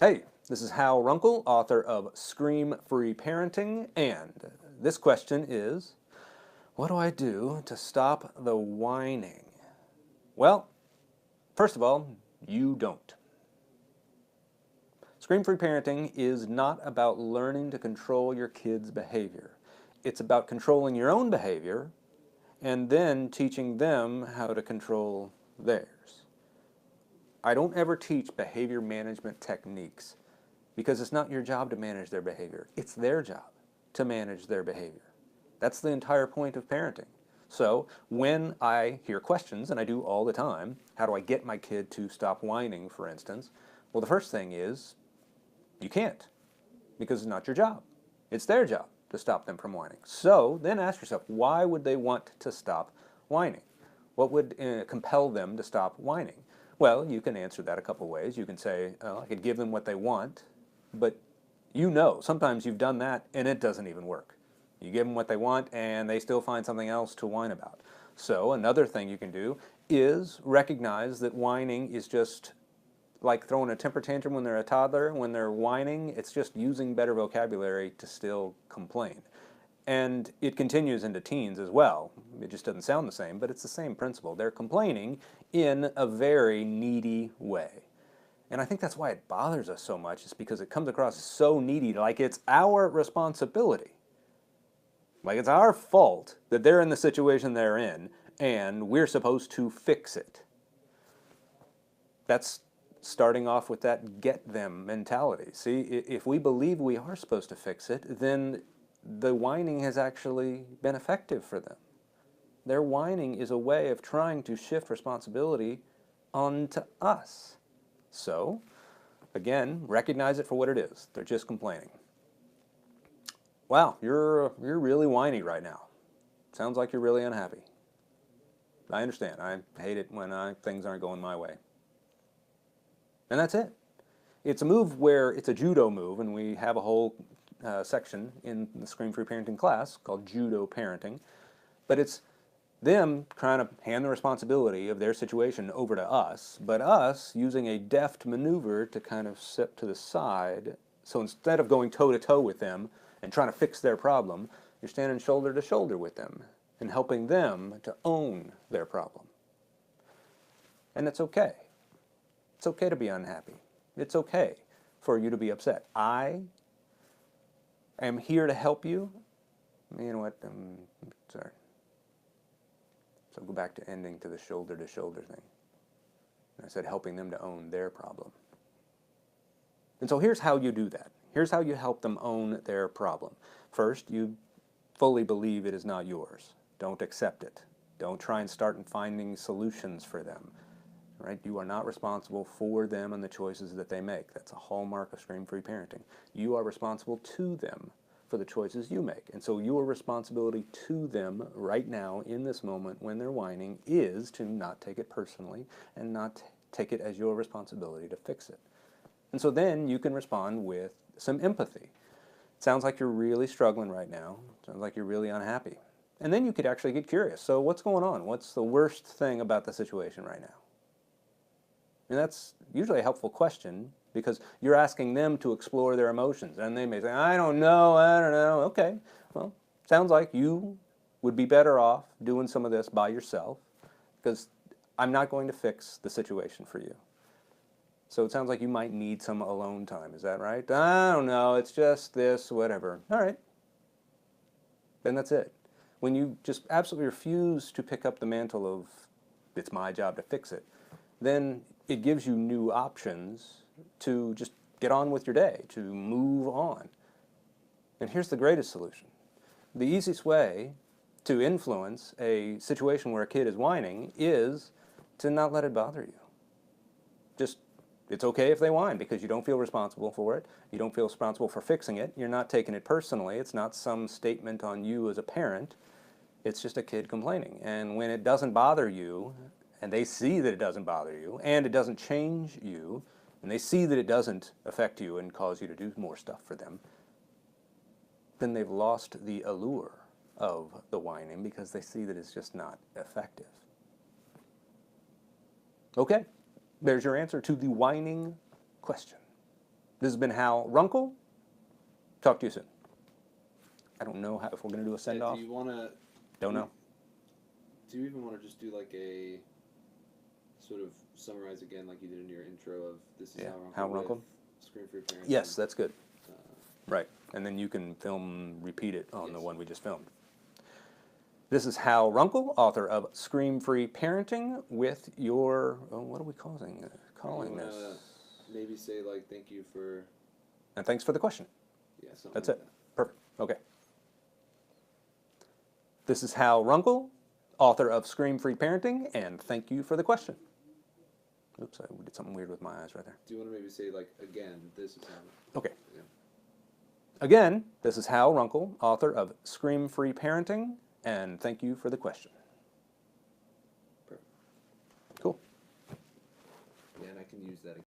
Hey, this is Hal Runkle, author of Scream-Free Parenting, and this question is, what do I do to stop the whining? Well, first of all, you don't. Scream-Free Parenting is not about learning to control your kid's behavior. It's about controlling your own behavior and then teaching them how to control theirs. I don't ever teach behavior management techniques because it's not your job to manage their behavior. It's their job to manage their behavior. That's the entire point of parenting. So when I hear questions, and I do all the time, how do I get my kid to stop whining, for instance? Well, the first thing is you can't, because it's not your job. It's their job to stop them from whining. So then ask yourself, why would they want to stop whining? What would compel them to stop whining? Well, you can answer that a couple ways. You can say, I could give them what they want, but you know, sometimes you've done that and it doesn't even work. You give them what they want and they still find something else to whine about. So another thing you can do is recognize that whining is just like throwing a temper tantrum when they're a toddler. When they're whining, it's just using better vocabulary to still complain. And it continues into teens as well. It just doesn't sound the same, but it's the same principle. They're complaining in a very needy way. And I think that's why it bothers us so much, is because it comes across as so needy, like it's our responsibility. Like it's our fault that they're in the situation they're in, and we're supposed to fix it. That's starting off with that get them mentality. See, if we believe we are supposed to fix it, then the whining has actually been effective for them. Their whining is a way of trying to shift responsibility onto us. So, again, recognize it for what it is. They're just complaining. Wow, you're really whiny right now. Sounds like you're really unhappy. I understand. I hate it when things aren't going my way. And that's it. It's a move where it's a judo move, and we have a whole section in the Scream-Free Parenting class called Judo Parenting. But it's them trying to hand the responsibility of their situation over to us, but us using a deft maneuver to kind of sit to the side. So instead of going toe-to-toe with them and trying to fix their problem, you're standing shoulder to shoulder with them and helping them to own their problem. And it's okay. It's okay to be unhappy. It's okay for you to be upset. I am here to help you. You know what? Sorry. So go back to ending to the shoulder-to-shoulder thing. And I said helping them to own their problem. And so here's how you do that. Here's how you help them own their problem. First, you fully believe it is not yours. Don't accept it. Don't try and start finding solutions for them. Right? You are not responsible for them and the choices that they make. That's a hallmark of Scream-Free Parenting. You are responsible to them for the choices you make. And so your responsibility to them right now in this moment when they're whining is to not take it personally and not take it as your responsibility to fix it. And so then you can respond with some empathy. It sounds like you're really struggling right now. It sounds like you're really unhappy. And then you could actually get curious. So what's going on? What's the worst thing about the situation right now? And that's usually a helpful question because you're asking them to explore their emotions. And they may say, I don't know. Okay, well, sounds like you would be better off doing some of this by yourself because I'm not going to fix the situation for you. So it sounds like you might need some alone time. Is that right? I don't know. It's just this, whatever. All right. Then that's it. When you just absolutely refuse to pick up the mantle of it's my job to fix it, then it gives you new options to just get on with your day, to move on. And here's the greatest solution. The easiest way to influence a situation where a kid is whining is to not let it bother you. Just, it's okay if they whine because you don't feel responsible for it. You don't feel responsible for fixing it. You're not taking it personally. It's not some statement on you as a parent. It's just a kid complaining. And when it doesn't bother you, and they see that it doesn't bother you, and it doesn't change you, and they see that it doesn't affect you and cause you to do more stuff for them, then they've lost the allure of the whining because they see that it's just not effective. Okay, there's your answer to the whining question. This has been Hal Runkle. Talk to you soon. I don't know if we're going to do a send-off. Do you want to... Don't know. Do you even want to just do like a sort of summarize again like you did in your intro of this is Hal Runkle? Screen-free parenting? Yes, that's good. Right. And then you can repeat it on the one we just filmed. This is Hal Runkle, author of Scream-Free Parenting, with your, what are we calling this? Maybe say like, thank you for... And thanks for the question. Yeah, something That's like it. Perfect. Okay. This is Hal Runkle, author of Scream-Free Parenting, and thank you for the question. Oops, I did something weird with my eyes right there. Do you want to maybe say like, again, this is how... Okay. Yeah. Again, this is Hal Runkle, author of Scream-Free Parenting, and thank you for the question. Perfect. Cool. Yeah, and I can use that again.